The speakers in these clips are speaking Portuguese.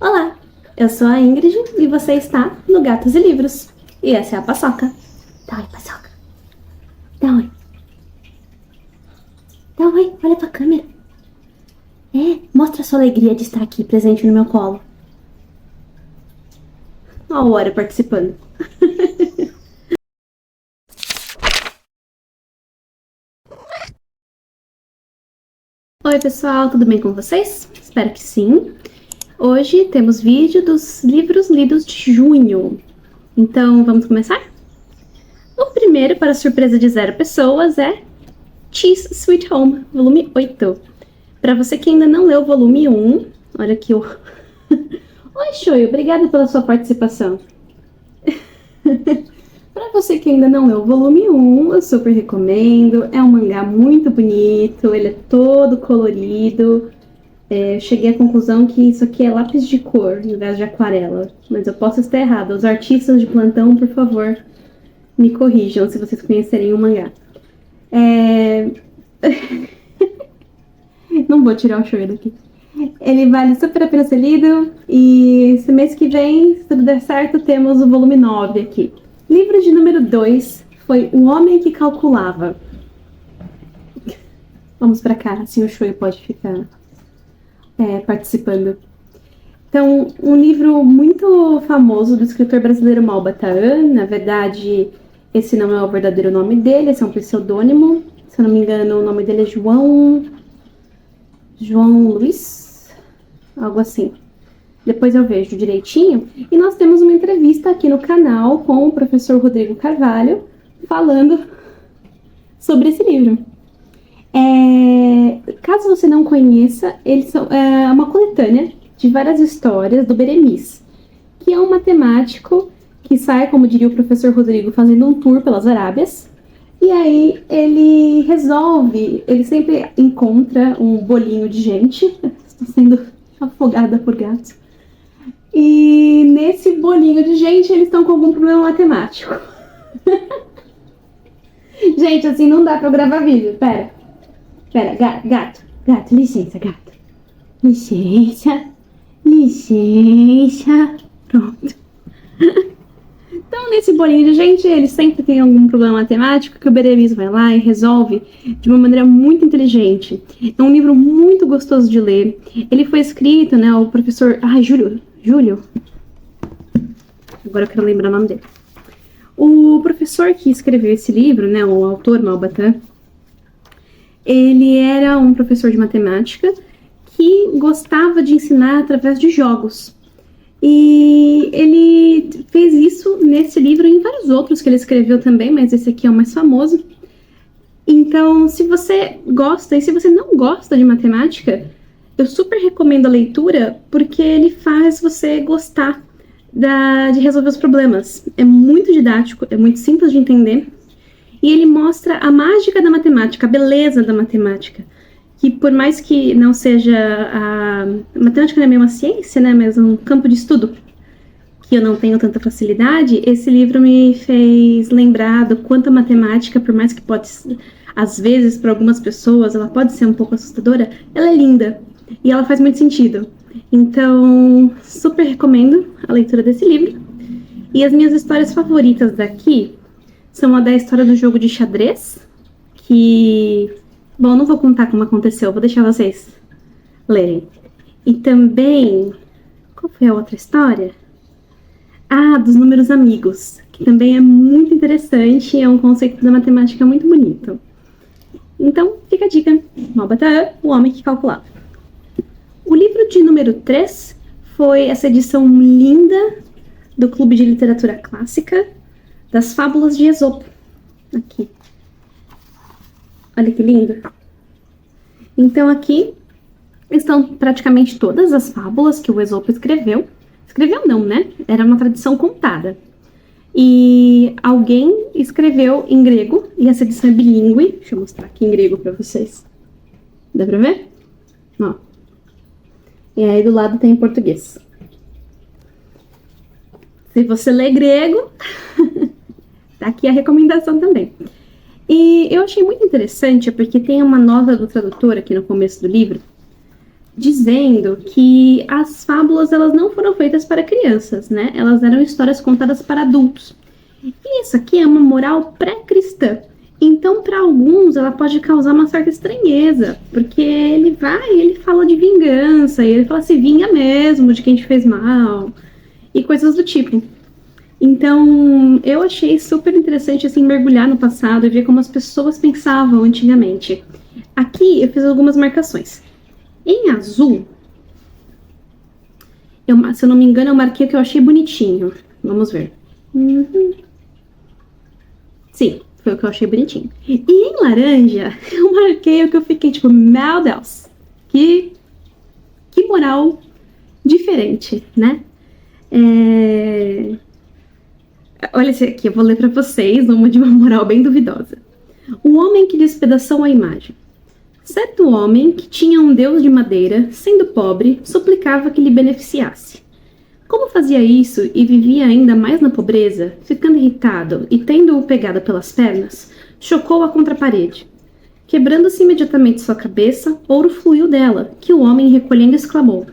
Olá, eu sou a Ingrid e você está no Gatos e Livros. E essa é a Paçoca. Dá oi, Paçoca. Dá oi. Dá oi, olha pra câmera. Mostra a sua alegria de estar aqui presente no meu colo. Olha o Hora participando. Oi pessoal, tudo bem com vocês? Espero que sim. Hoje temos vídeo dos livros lidos de junho. Então vamos começar? O primeiro, para surpresa de 0 pessoas, é Cheese Sweet Home, volume 8. Para você que ainda não leu o volume 1, olha aqui o... Oi, Shoyo, obrigada pela sua participação. Para você que ainda não leu o volume 1, eu super recomendo. É um mangá muito bonito, ele é todo colorido. Eu cheguei à conclusão que isso aqui é lápis de cor, em vez de aquarela. Mas eu posso estar errada. Os artistas de plantão, por favor, me corrijam se vocês conhecerem o mangá. Não vou tirar o Shoyo daqui. Ele vale super a pena ser lido. E esse mês que vem, se tudo der certo, temos o volume 9 aqui. Livro de número 2 foi O Homem que Calculava. Vamos pra cá, assim o Shoyo pode ficar participando. Então, um livro muito famoso do escritor brasileiro Malba Tahan. Na verdade, esse não é o verdadeiro nome dele, esse é um pseudônimo. Se eu não me engano, o nome dele é João Luiz, algo assim. Depois eu vejo direitinho. E nós temos uma entrevista aqui no canal com o professor Rodrigo Carvalho falando sobre esse livro. Caso você não conheça, eles são uma coletânea de várias histórias do Beremiz, que é um matemático que sai, como diria o professor Rodrigo, fazendo um tour pelas Arábias. E aí ele sempre encontra um bolinho de gente. Estou sendo afogada por gatos. E nesse bolinho de gente, eles estão com algum problema matemático. Gente, assim não dá pra eu gravar vídeo. Pera, gato, licença, gato. Licença. Pronto. Então, nesse bolinho de gente, ele sempre tem algum problema matemático que o Beremiz vai lá e resolve de uma maneira muito inteligente. É um livro muito gostoso de ler. Ele foi escrito, né, o professor... Júlio? Agora eu quero lembrar o nome dele. O professor que escreveu esse livro, né, o autor Malba Tahan, ele era um professor de matemática que gostava de ensinar através de jogos. E ele fez isso nesse livro e em vários outros que ele escreveu também, mas esse aqui é o mais famoso. Então, se você gosta e se você não gosta de matemática, eu super recomendo a leitura porque ele faz você gostar de resolver os problemas. É muito didático, é muito simples de entender e ele mostra a mágica da matemática, a beleza da matemática. Que por mais que não seja a matemática não é meio uma ciência, né, mas um campo de estudo que eu não tenho tanta facilidade, esse livro me fez lembrar do quanto a matemática, por mais que pode, às vezes, para algumas pessoas, ela pode ser um pouco assustadora, ela é linda e ela faz muito sentido. Então, super recomendo a leitura desse livro. E as minhas histórias favoritas daqui são a da história do jogo de xadrez, que... Bom, não vou contar como aconteceu, vou deixar vocês lerem. E também, qual foi a outra história? Dos números amigos, que também é muito interessante, é um conceito da matemática muito bonito. Então, fica a dica. Malba Tahan, O Homem que Calculava. O livro de número 3 foi essa edição linda do Clube de Literatura Clássica, das Fábulas de Esopo. Aqui. Olha que lindo. Então aqui estão praticamente todas as fábulas que o Esopo escreveu. Escreveu não, né? Era uma tradição contada. E alguém escreveu em grego, e essa edição é bilíngue. Deixa eu mostrar aqui em grego pra vocês. Dá pra ver? Ó. E aí do lado tem em português. Se você lê grego, tá aqui a recomendação também. E eu achei muito interessante, porque tem uma nota do tradutor aqui no começo do livro, dizendo que as fábulas elas não foram feitas para crianças, né? Elas eram histórias contadas para adultos. E isso aqui é uma moral pré-cristã. Então, para alguns, ela pode causar uma certa estranheza, porque ele fala de vingança, e ele fala se vinga mesmo de quem te fez mal, e coisas do tipo. Então, eu achei super interessante, assim, mergulhar no passado e ver como as pessoas pensavam antigamente. Aqui, eu fiz algumas marcações. Em azul, se eu não me engano, eu marquei o que eu achei bonitinho. Vamos ver. Sim, foi o que eu achei bonitinho. E em laranja, eu marquei o que eu fiquei tipo, meu Deus, que moral diferente, né? Olha esse aqui, eu vou ler pra vocês uma de uma moral bem duvidosa. O homem que despedaçou a imagem. Certo homem, que tinha um deus de madeira, sendo pobre, suplicava que lhe beneficiasse. Como fazia isso e vivia ainda mais na pobreza, ficando irritado e tendo-o pegado pelas pernas, chocou-a contra a parede. Quebrando-se imediatamente sua cabeça, ouro fluiu dela, que o homem, recolhendo, exclamou: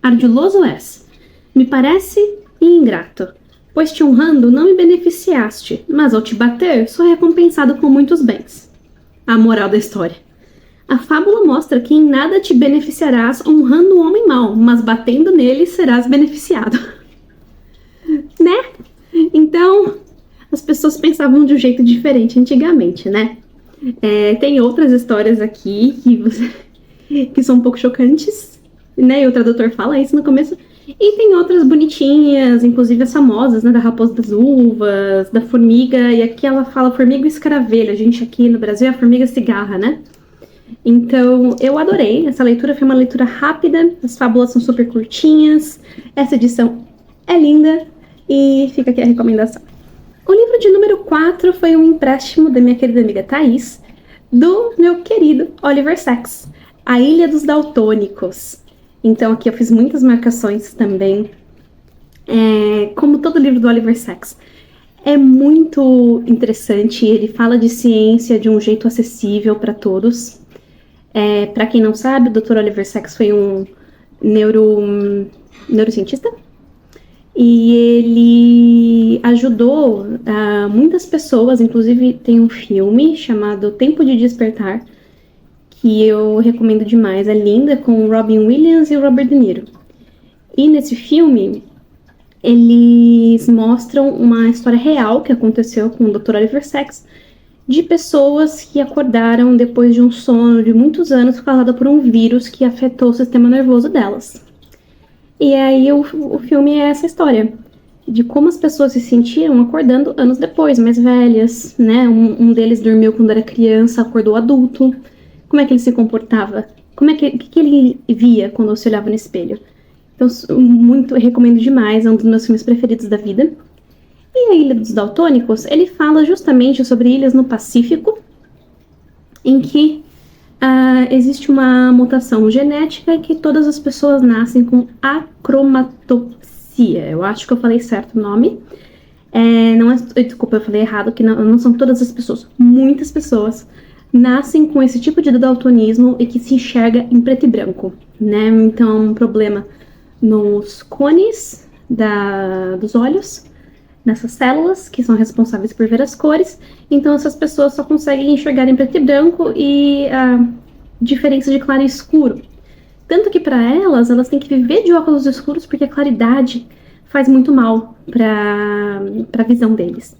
Ardiloso és! Me parece ingrato, pois te honrando não me beneficiaste, mas ao te bater sou recompensado com muitos bens. A moral da história. A fábula mostra que em nada te beneficiarás honrando um homem mau, mas batendo nele serás beneficiado. Né? Então, as pessoas pensavam de um jeito diferente antigamente, né? Tem outras histórias aqui que são um pouco chocantes, né? E o tradutor fala isso no começo. E tem outras bonitinhas, inclusive as famosas, né? Da raposa das uvas, da formiga. E aqui ela fala formiga escaravelha. A gente aqui no Brasil é a formiga cigarra, né? Então, eu adorei. Essa leitura foi uma leitura rápida. As fábulas são super curtinhas. Essa edição é linda. E fica aqui a recomendação. O livro de número 4 foi um empréstimo da minha querida amiga Thaís, do meu querido Oliver Sacks, A Ilha dos Daltônicos. Então aqui eu fiz muitas marcações também. Como todo livro do Oliver Sacks, é muito interessante. Ele fala de ciência de um jeito acessível para todos. Para quem não sabe, o Dr. Oliver Sacks foi um neurocientista. E ele ajudou muitas pessoas, inclusive tem um filme chamado Tempo de Despertar, que eu recomendo demais, é linda, com o Robin Williams e o Robert De Niro. E nesse filme, eles mostram uma história real que aconteceu com o Dr. Oliver Sacks, de pessoas que acordaram depois de um sono de muitos anos causado por um vírus que afetou o sistema nervoso delas. E aí o filme é essa história, de como as pessoas se sentiam acordando anos depois, mais velhas, né? Um deles dormiu quando era criança, acordou adulto. Como é que ele se comportava? O que ele via quando se olhava no espelho? Então, eu recomendo demais, é um dos meus filmes preferidos da vida. E a Ilha dos Daltônicos, ele fala justamente sobre ilhas no Pacífico, em que existe uma mutação genética que todas as pessoas nascem com acromatopsia. Eu acho que eu falei certo o nome. Desculpa, eu falei errado, que não são todas as pessoas. Muitas pessoas nascem com esse tipo de daltonismo e que se enxerga em preto e branco, né? Então, é um problema nos cones dos olhos, nessas células que são responsáveis por ver as cores. Então essas pessoas só conseguem enxergar em preto e branco e a diferença de claro e escuro. Tanto que para elas têm que viver de óculos escuros porque a claridade faz muito mal para a visão deles.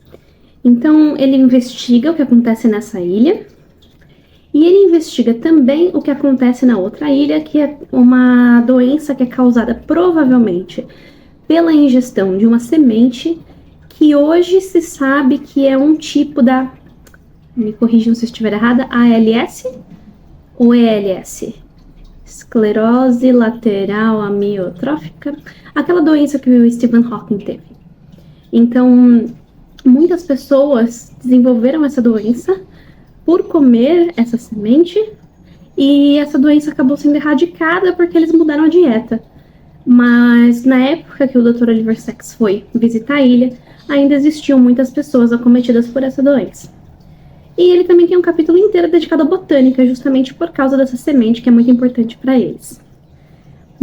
Então ele investiga o que acontece nessa ilha e ele investiga também o que acontece na outra ilha, que é uma doença que é causada provavelmente pela ingestão de uma semente que hoje se sabe que é um tipo me corrijam se eu estiver errada, ALS ou ELS? Esclerose lateral amiotrófica, aquela doença que o Stephen Hawking teve. Então, muitas pessoas desenvolveram essa doença por comer essa semente e essa doença acabou sendo erradicada porque eles mudaram a dieta. Mas na época que o Dr. Oliver Sacks foi visitar a ilha, ainda existiam muitas pessoas acometidas por essa doença. E ele também tem um capítulo inteiro dedicado à botânica, justamente por causa dessa semente que é muito importante para eles.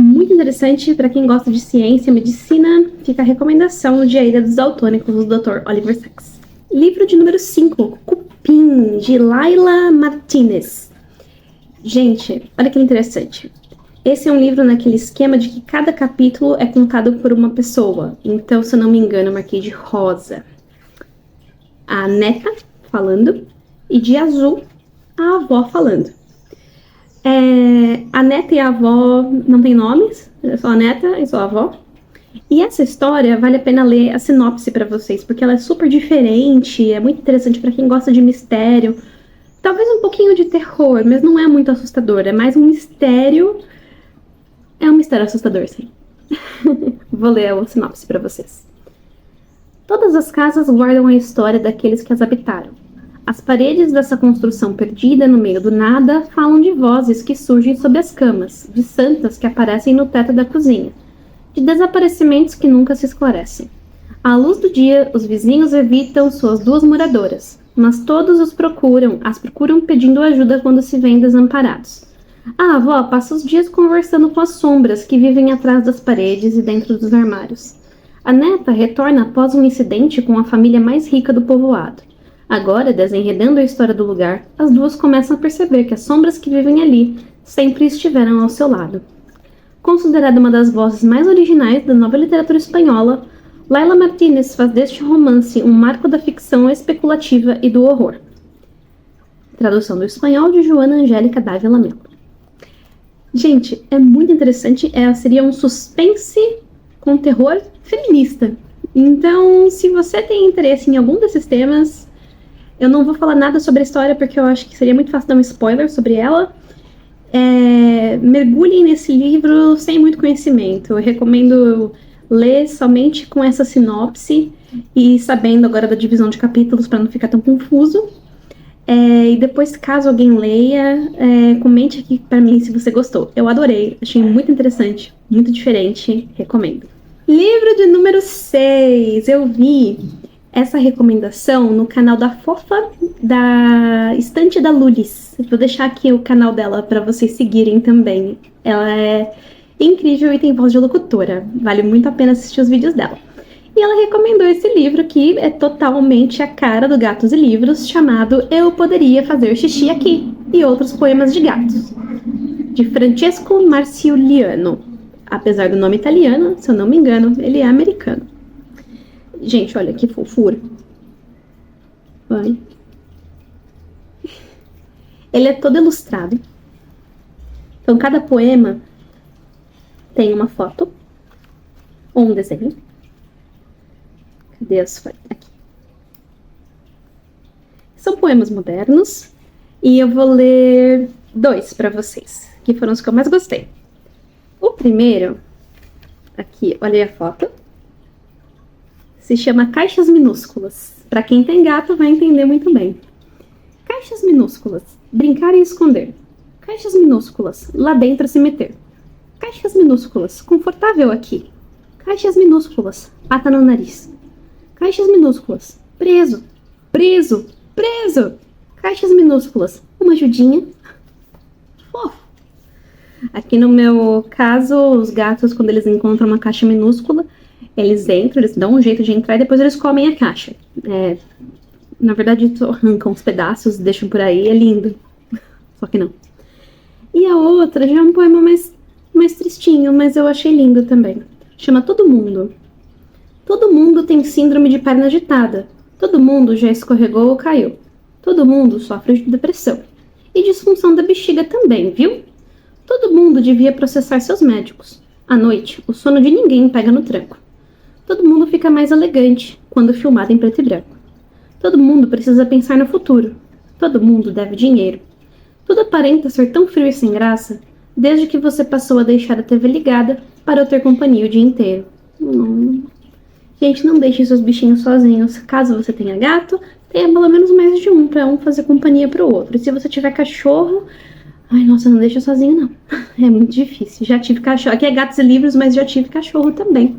muito interessante para quem gosta de ciência, medicina. Fica a recomendação de A Ilha dos Daltônicos, do Dr. Oliver Sacks. Livro de número 5, Cupim, de Laila Martinez. Gente, olha que interessante. Esse é um livro naquele esquema de que cada capítulo é contado por uma pessoa. Então, se eu não me engano, eu marquei de rosa a neta falando e de azul a avó falando. A neta e a avó não tem nomes, é só a neta e só a avó. E essa história vale a pena ler a sinopse para vocês, porque ela é super diferente, é muito interessante para quem gosta de mistério. Talvez um pouquinho de terror, mas não é muito assustador, é mais um mistério. É um mistério assustador, sim. Vou ler a sinopse para vocês. Todas as casas guardam a história daqueles que as habitaram. As paredes dessa construção perdida no meio do nada falam de vozes que surgem sob as camas, de santas que aparecem no teto da cozinha, de desaparecimentos que nunca se esclarecem. À luz do dia, os vizinhos evitam suas duas moradoras, mas todos as procuram pedindo ajuda quando se veem desamparados. A avó passa os dias conversando com as sombras que vivem atrás das paredes e dentro dos armários. A neta retorna após um incidente com a família mais rica do povoado. Agora, desenredando a história do lugar, as duas começam a perceber que as sombras que vivem ali sempre estiveram ao seu lado. Considerada uma das vozes mais originais da nova literatura espanhola, Laila Martínez faz deste romance um marco da ficção especulativa e do horror. Tradução do espanhol de Joana Angélica Dávila Melo. Gente, é muito interessante. Seria um suspense com terror feminista. Então, se você tem interesse em algum desses temas, eu não vou falar nada sobre a história porque eu acho que seria muito fácil dar um spoiler sobre ela. Mergulhem nesse livro sem muito conhecimento. Eu recomendo ler somente com essa sinopse e sabendo agora da divisão de capítulos para não ficar tão confuso. E depois, caso alguém leia, comente aqui para mim se você gostou. Eu adorei, achei muito interessante, muito diferente, recomendo. Livro de número 6. Eu vi essa recomendação no canal da Fofa, da Estante da Lulis. Vou deixar aqui o canal dela para vocês seguirem também. Ela é incrível e tem voz de locutora. Vale muito a pena assistir os vídeos dela. E ela recomendou esse livro que é totalmente a cara do Gatos e Livros, chamado Eu Poderia Fazer Xixi Aqui e Outros Poemas de Gatos, de Francesco Marciuliano. Apesar do nome italiano, se eu não me engano, ele é americano. Gente, olha que fofura. Vai. Ele é todo ilustrado. Então, cada poema tem uma foto ou um desenho. Cadê as fotos? Aqui. São poemas modernos e eu vou ler 2 para vocês, que foram os que eu mais gostei. O primeiro, aqui, olha aí a foto, se chama Caixas Minúsculas. Para quem tem gato vai entender muito bem. Caixas minúsculas, brincar e esconder. Caixas minúsculas, lá dentro se meter. Caixas minúsculas, confortável aqui. Caixas minúsculas, pata no nariz. Caixas minúsculas, preso, preso, preso. Caixas minúsculas, uma ajudinha. Fofo. Aqui no meu caso, os gatos, quando eles encontram uma caixa minúscula, eles entram, eles dão um jeito de entrar e depois eles comem a caixa. Na verdade, arrancam os pedaços, deixam por aí, é lindo. Só que não. E a outra já é um poema mais tristinho, mas eu achei lindo também. Chama Todo Mundo. Todo mundo tem síndrome de perna agitada. Todo mundo já escorregou ou caiu. Todo mundo sofre de depressão. E disfunção da bexiga também, viu? Todo mundo devia processar seus médicos. À noite, o sono de ninguém pega no tranco. Todo mundo fica mais elegante quando filmado em preto e branco. Todo mundo precisa pensar no futuro. Todo mundo deve dinheiro. Tudo aparenta ser tão frio e sem graça, desde que você passou a deixar a TV ligada para eu ter companhia o dia inteiro. Gente, não deixe seus bichinhos sozinhos. Caso você tenha gato, tenha pelo menos mais de um, para um fazer companhia para o outro. E se você tiver cachorro... Ai, nossa, não deixa sozinho, não. É muito difícil. Já tive cachorro. Aqui é Gatos e Livros, mas já tive cachorro também.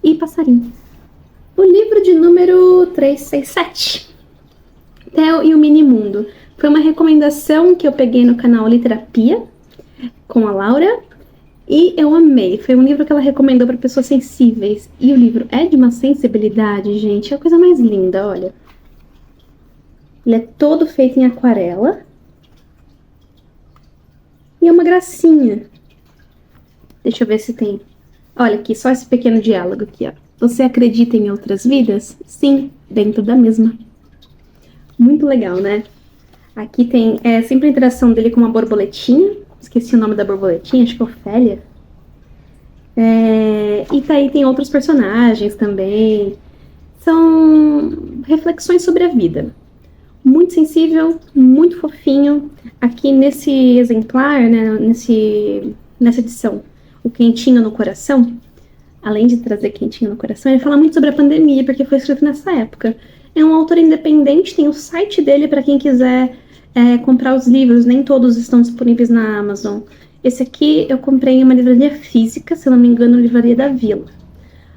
E passarinho. O livro de número 367. Theo e o Minimundo. Foi uma recomendação que eu peguei no canal Literapia, com a Laura. E eu amei. Foi um livro que ela recomendou para pessoas sensíveis. E o livro é de uma sensibilidade, gente. É a coisa mais linda, olha. Ele é todo feito em aquarela. E é uma gracinha. Deixa eu ver se tem. Olha aqui, só esse pequeno diálogo aqui, ó. Você acredita em outras vidas? Sim, dentro da mesma. Muito legal, né? Aqui tem sempre a interação dele com uma borboletinha. Esqueci o nome da borboletinha, acho que é Ofélia. E tá aí tem outros personagens também. São reflexões sobre a vida. Muito sensível, muito fofinho. Aqui nesse exemplar, né, nessa edição, o Quentinho no Coração, além de trazer Quentinho no Coração, ele fala muito sobre a pandemia, porque foi escrito nessa época. É um autor independente, tem o site dele para quem quiser comprar os livros, nem todos estão disponíveis na Amazon. Esse aqui eu comprei em uma livraria física, se eu não me engano, Livraria da Vila.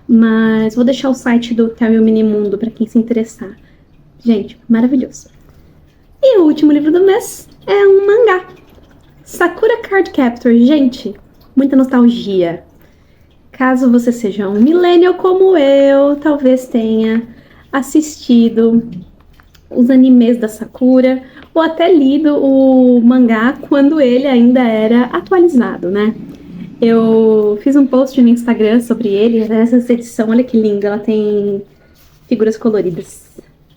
Mas vou deixar o site do Theo e o Minimundo para quem se interessar. Gente, maravilhoso. E o último livro do mês é um mangá. Sakura Card Captor. Gente, muita nostalgia. Caso você seja um millennial como eu, talvez tenha assistido os animes da Sakura ou até lido o mangá quando ele ainda era atualizado, né? Eu fiz um post no Instagram sobre ele, essa edição, olha que linda, ela tem figuras coloridas,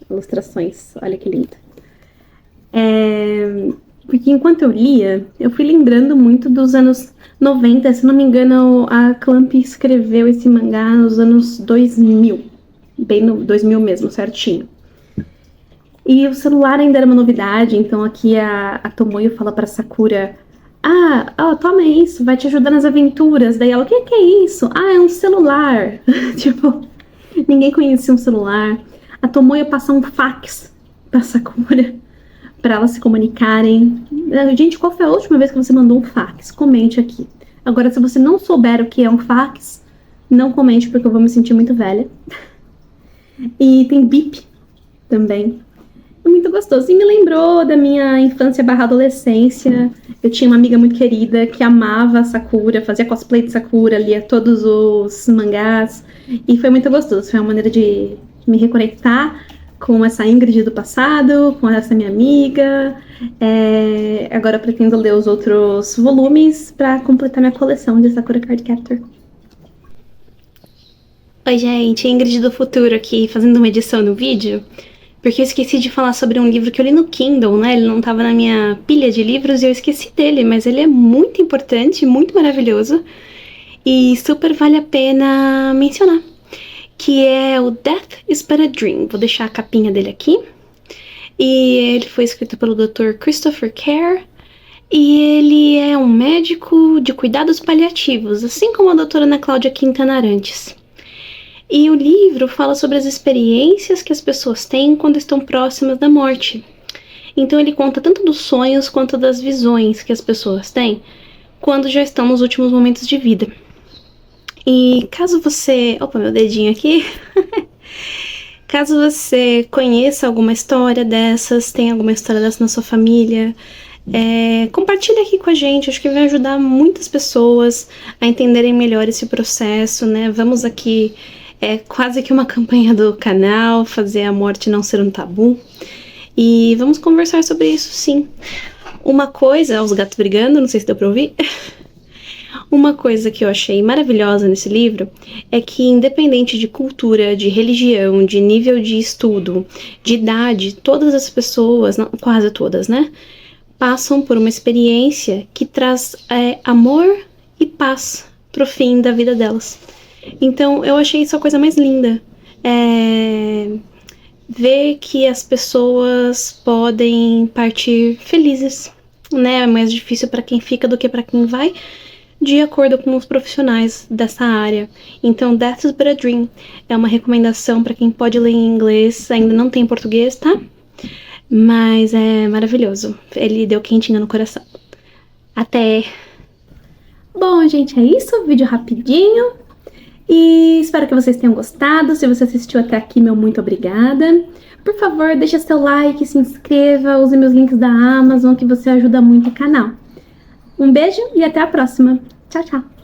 ilustrações, olha que linda. Porque enquanto eu lia, eu fui lembrando muito dos anos 90, se não me engano, a Clamp escreveu esse mangá nos anos 2000, bem no 2000 mesmo, certinho. E o celular ainda era uma novidade, então aqui a Tomoyo fala pra Sakura: toma isso, vai te ajudar nas aventuras. Daí ela: o que é isso? É um celular. Tipo, ninguém conhecia um celular. A Tomoyo passa um fax pra Sakura, pra elas se comunicarem. Gente, qual foi a última vez que você mandou um fax? Comente aqui. Agora, se você não souber o que é um fax, não comente, porque eu vou me sentir muito velha. E tem bip também. Muito gostoso. E me lembrou da minha infância / adolescência. Eu tinha uma amiga muito querida que amava Sakura, fazia cosplay de Sakura, lia todos os mangás. E foi muito gostoso. Foi uma maneira de me reconectar com essa Ingrid do passado, com essa minha amiga. Agora eu pretendo ler os outros volumes para completar minha coleção de Sakura Card Captor. Oi, gente, Ingrid do futuro aqui, fazendo uma edição no vídeo. Porque eu esqueci de falar sobre um livro que eu li no Kindle, né? Ele não estava na minha pilha de livros e eu esqueci dele, mas ele é muito importante, muito maravilhoso e super vale a pena mencionar, que é o Death is but a Dream. Vou deixar a capinha dele aqui. E ele foi escrito pelo Dr. Christopher Kerr e ele é um médico de cuidados paliativos, assim como a doutora Ana Cláudia Quintana Arantes. E o livro fala sobre as experiências que as pessoas têm quando estão próximas da morte. Então ele conta tanto dos sonhos quanto das visões que as pessoas têm quando já estão nos últimos momentos de vida. E caso você... Opa, meu dedinho aqui. Caso você conheça alguma história dessas, tem alguma história dessa na sua família, compartilha aqui com a gente. Acho que vai ajudar muitas pessoas a entenderem melhor esse processo, né? Vamos aqui... quase que uma campanha do canal, fazer a morte não ser um tabu. E vamos conversar sobre isso, sim. Uma coisa... Os gatos brigando, não sei se deu pra ouvir. Uma coisa que eu achei maravilhosa nesse livro é que, independente de cultura, de religião, de nível de estudo, de idade, todas as pessoas, não, quase todas, né, passam por uma experiência que traz amor e paz pro fim da vida delas. Então, eu achei isso a coisa mais linda. Ver que as pessoas podem partir felizes, né? É mais difícil para quem fica do que para quem vai, de acordo com os profissionais dessa área. Então, Death is but a Dream é uma recomendação para quem pode ler em inglês, ainda não tem em português, tá? Mas é maravilhoso. Ele deu quentinha no coração. Até! Bom, gente, é isso. Vídeo rapidinho. E espero que vocês tenham gostado. Se você assistiu até aqui, meu muito obrigada. Por favor, deixa seu like, se inscreva, use meus links da Amazon, que você ajuda muito o canal. Um beijo e até a próxima. Tchau, tchau.